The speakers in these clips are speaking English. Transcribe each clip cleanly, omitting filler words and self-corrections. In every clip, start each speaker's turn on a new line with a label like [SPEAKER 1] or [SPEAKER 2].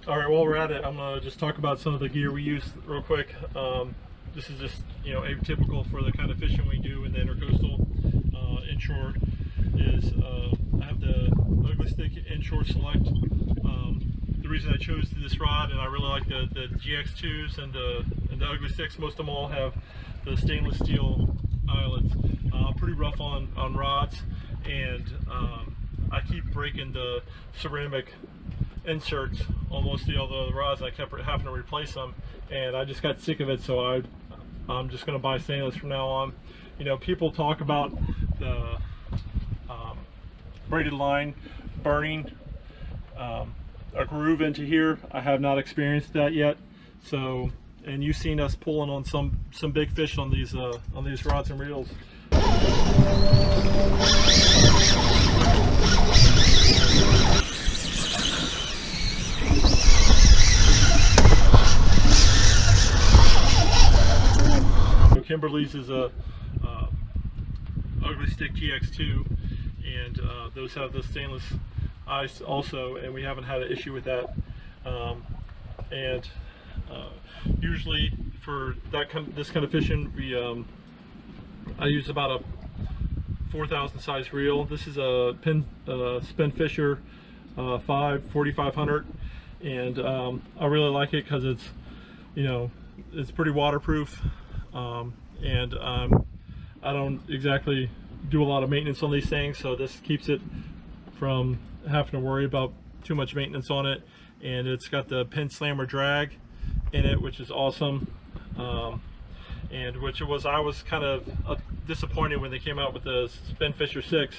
[SPEAKER 1] All right, while we're at it, I'm gonna just talk about some of the gear we use real quick. This is just, you know, atypical for the kind of fishing we do in the intercoastal. Inshore is, I have the Ugly Stick Inshore Select. The reason I chose this rod, and I really like the GX2s and the Ugly Sticks, most of them all have the stainless steel eyelets. Pretty rough on rods, and I keep breaking the ceramic inserts almost all the rods. I kept having to replace them, and I just got sick of it, so I'm just going to buy stainless from now on. You know, people talk about the braided line burning a groove into here. I have not experienced that yet. So, and you've seen us pulling on some big fish on these rods and reels. Kimberly's is a Ugly Stick GX2, and those have the stainless eyes also, and we haven't had an issue with that. Usually for this kind of fishing, I use about a 4,000 size reel. This is a Spin Fisher 4500, and I really like it because it's, you know, it's pretty waterproof. And I don't exactly do a lot of maintenance on these things, so this keeps it from having to worry about too much maintenance on it. And it's got the pin slammer drag in it, which is awesome. And I was kind of disappointed when they came out with the Spin Fisher 6,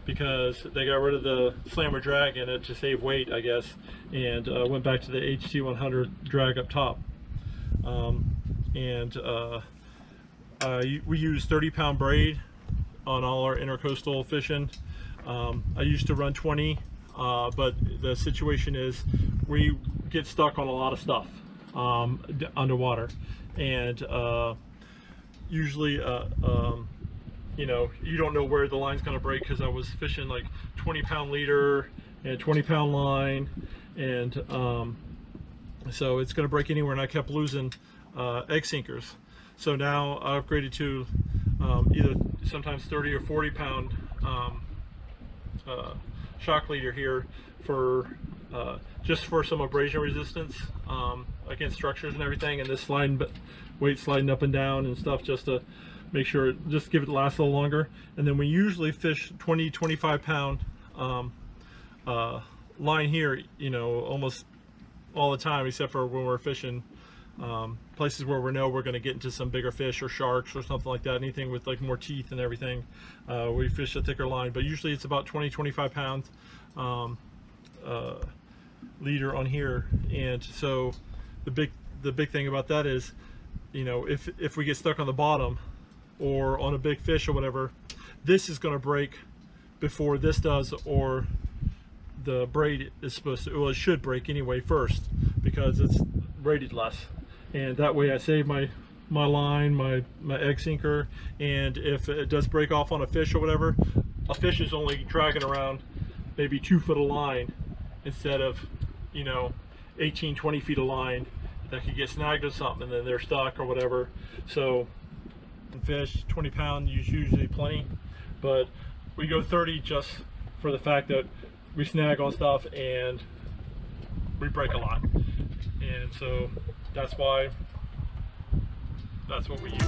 [SPEAKER 1] because they got rid of the slammer drag in it to save weight, I guess, and went back to the HT100 drag up top. We use 30-pound braid on all our intercoastal fishing. I used to run 20, but the situation is we get stuck on a lot of stuff underwater, and usually you know, you don't know where the line's going to break, because I was fishing like 20-pound leader and 20-pound line, and so it's going to break anywhere, and I kept losing egg sinkers. So now I upgraded to either sometimes 30 or 40-pound shock leader here for just for some abrasion resistance against structures and everything, and this weight sliding up and down and stuff, just to make sure, just give it last a little longer. And then we usually fish 20-25-pound line here, you know, almost all the time, except for when we're fishing places where we know we're going to get into some bigger fish or sharks or something like that, anything with like more teeth and everything. We fish a thicker line, but usually it's about 20-25 pounds leader on here. And so the big thing about that is, you know, if we get stuck on the bottom or on a big fish or whatever, this is going to break before this does, or the braid is supposed to, well, it should break anyway first, because it's braided less. And that way I save my line, my egg sinker. And if it does break off on a fish or whatever, a fish is only dragging around maybe 2 foot of line instead of, you know, 18-20 feet of line that could get snagged or something, and then they're stuck or whatever. So in fish, 20 pound is usually plenty, but we go 30 just for the fact that we snag on stuff and we break a lot. And so that's what we use.